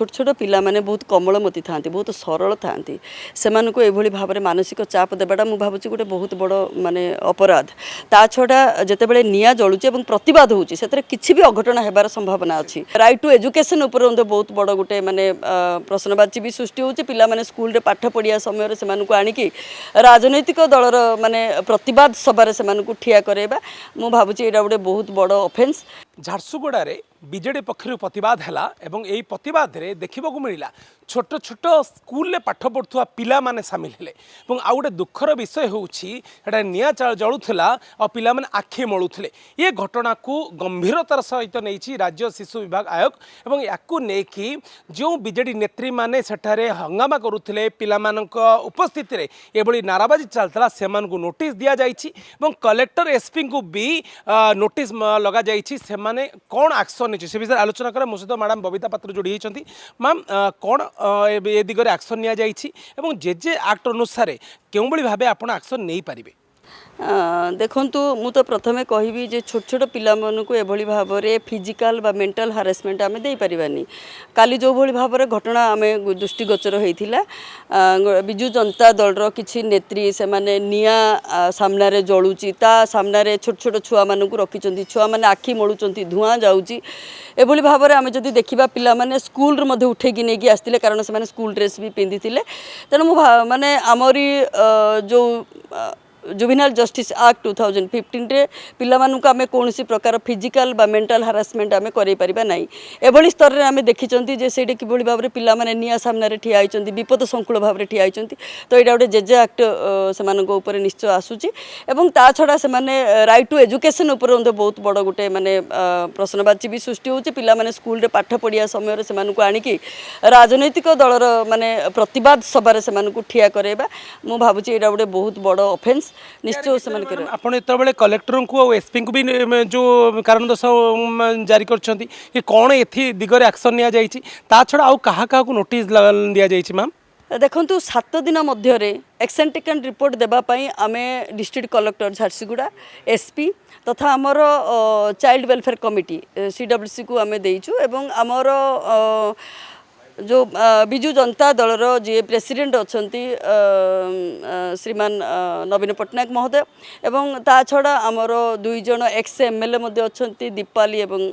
छोट छोट पिला माने बहुत कोमलमती था बहुत सरल था से भाव में मानसिक चाप देवाटा मुझे भावुँ गोटे बहुत बड़ माने अपराध ता छड़ा जितेबाला निआ जलुचे प्रतिवाद होची किसी भी अघटन होबार संभावना अच्छी राइट टू एजुकेशन उपर बहुत बड़ गोटे माने प्रश्नवाची भी सृष्टि होची पिला माने स्कूल रे पाठ पढ़िया समय से आणिकी राजनैतिक दलर माने प्रतिवाद सभार से ठिया कराइबा मु भावुँ यहाँ गोटे बहुत बड़ ऑफेंस। झारसुगुड़े बीजेडी पक्षर प्रतिवाद है एवं यही प्रतिवाद रे देखा मिला छोट छोट स्कूल में पाठ पढ़ुवा पिला माने सामिल हेले आउ गोटे दुखर विषय होता निआ जलुला और पिला माने आखि मलुले ये घटना को गंभीरतार सहित नहीं राज्य शिशु विभाग आयोग एवं या जो बीजेडी नेत्री माने सेठारे हंगामा करुले पिला उपस्थित रे एभली नाराबाजी चलता से नोटिस दि जाइए कलेक्टर एसपी को भी नोटिस लगा जाने कौन एक्शन नहीं से विषय आलोचना कर मो सहित मैडम बबिता पात्र जोड़ी होती मैम कौन ए दिगरे एक्शन निया जाइछि एवं जे एक्ट अनुसार केउं भली भाबे आपण एक्शन नहीं पारिबे। देखंतु मु तो प्रथमे कहबी जे छोट छोट पिला मानकु एभली भाव में फिजिकल बा मेंटल हारासमेंट आमे दे परिबानी काली जो भली भाव में घटना आमे दृष्टिगोचर होइथिला बिजु जनता दलर किछि नेत्री से माने निया सामना रे जळुची ता सामना रे छोट छोट छुआ मानकु रखिचंती छुआ माने आखि मळुचंती धुआं जाउची एभली भाव में आमे जदि देखिबा पिला माने स्कूल रे मध्ये उठेकी नेकी आस्तिले कारण से माने स्कूल ड्रेस भी पिंधिथिले तेणु मु माने आमरी जो जुवेनाइल जस्टिस एक्ट 2015 रे पिला मानकु आमे कोनोसी प्रकार फिजिकल बा मेंटल हारासमेंट आमे करै परिबा नाही एभली स्तर रे आमे देखिचंती जे सेठी किभली भाव रे पिला माने निया सामना रे ठिया आइचंती विपद संकुल भाव रे ठिया आइचंती तो एटा गोटे जेजे एक्ट से मानक ऊपर निश्चय आसुची एवं ता छडा से माने राइट टू एजुकेशन ऊपर बहुत बड़ गोटे माने प्रश्नवाची भी सृष्टि होची पिला माने स्कूल रे पाठ पढ़िया समय से आणिकी राजनैतिक दलर माने प्रतिवाद सभार से ठिया कराइबा मु भावुँ यहाँ गोटे बहुत बड़ ऑफेंस निश्चय से आपने कलेक्टर को एसपी को भी जो कारण दर्शाओ जारी कर कौन ए दिगरे एक्शन निया जाइछि ता छड़ा आउ कहा को नोटिस दिया जाइछि मैम। देखंतु 7 दिन मध्य एक्शन टेकन रिपोर्ट देवाई आमे डिस्ट्रिक्ट कलेक्टर झारसुगुड़ा एसपी तथा आमर चाइल्ड वेलफेयर कमिटी CWC को आमे देइछु एवं आमर जो बिजु जनता दलर जी प्रेसिडेंट अच्छी श्रीमान नवीन पट्टनायक महोदय एवं ता छड़ा आमर 2 जन एक्स एमएलए अच्छी दीपाली एवं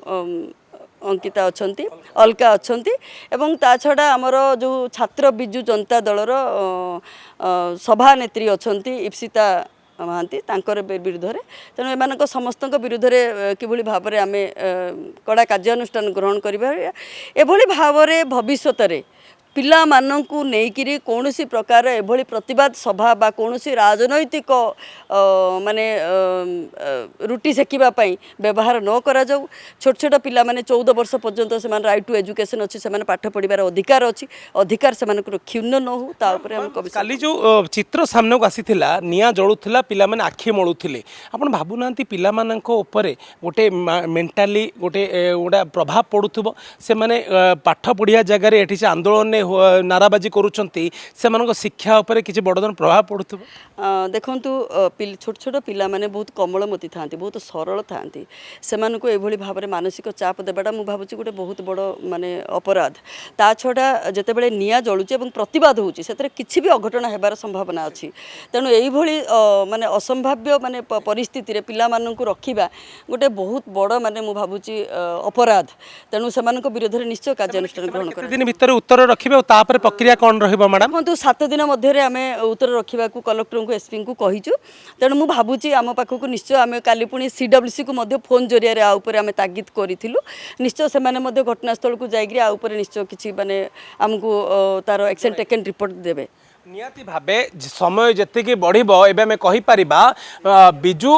अंकिता अच्छी अलका अच्छी एवं ता छड़ा आमर जो छात्र बिजु जनता दलर सभानेत्री अच्छी इप्सिता महांती तांकर विरुद्ध तेणु एमानक समस्त विरुद्ध किभली भाव में आमे कड़ा कार्यानुष्ठान ग्रहण करिबा एभली भाव में भविष्यत रे पिला माननकु नेइकिरी कोनोसी प्रकार एभली प्रतिवाद सभा बा कोनोसी राजनैतिक माने रुटी सेकिबा पई व्यवहार न करा जाऊ छोट छोट पिला माने 14 वर्ष पर्यंत से राइट टू एजुकेशन अच्छी से पाठ पढ़िबार अधिकार अच्छी अधिकार से क्षुण्ण न हो ता ऊपर हम काली जो चित्र सामने को आसीथिला निया जळुथिला पिला माने आखि मळुथिले आपण भाबु नांती पिला माननको ऊपर गोटे मेंटली गोटे गोटा प्रभाव पडुथबो से माने पाठ पढ़िया जगह रे एठी से आंदोलन नाराबाजी करुचंती से शिक्षा उपरे किसी बड़धन प्रभाव पड़ुथबो। देखंतु छोट छोट पिला माने बहुत कोमलमती था बहुत सरल था से भाव में मानसिक चाप देवाटा मुझे भावुँ गोटे बहुत बड़ माने अपराध ता छड़ा जितेबाला निआ जलुचे प्रतिवाद होची किसी भी अघटन होबार संभावना अच्छी तेणु यही माने असंभाव्य माने परिस्थिति रे पिला माननकु रखिबा गोटे बहुत बड़ माने मुझे भावुँ अपराध तेणु से विरोध में निश्चय कार्यानुष्ठान ग्रहण कर दिन भीतर उत्तर रखिबे तापर प्रक्रिया कौन रहिबा मैडम। देखो 7 दिन मध्य आमे उत्तर रखा कलेक्टर को एसपी को कहीचु तेणु मुझे भावुँ आम पाखक निश्चय आम काली पुणी CWC को फोन जरिया आम तागिद करूँ निश्चय से घटनास्थल को जाकर निश्चय किसी माने आमको तार एक्शन टेकन रिपोर्ट देवे नियाती भावे समय जेतिकी बढ़िबो एबे में कहि परिबा बिजु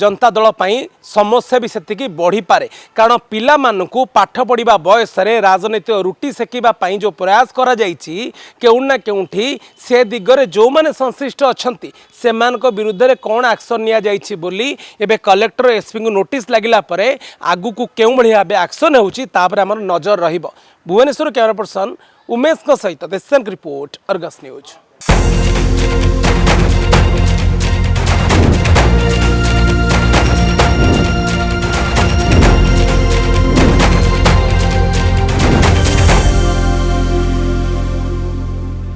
जनता दल पई समस्या भी सेतिकी बढ़ी पारे कारण पिला मानकु पाठ पढ़िबा बयस रे राजनीति रुटी सेकिबा पई जो प्रयास करा जाईची केउ ना केउठी से दिगरे जो माने संश्लिष्ट अछंती सेमानक विरुद्ध रे कोन एक्शन निया जाईची बोली एबे कलेक्टर एसपी को नोटिस लागिला परे आगु को केउ बढी भाबे एक्शन होउची तापर हमर नजर रहिबो। भुवनेश्वर कैमरा पर्सन उमेश सहित देशन रिपोर्ट अर्गस न्यूज।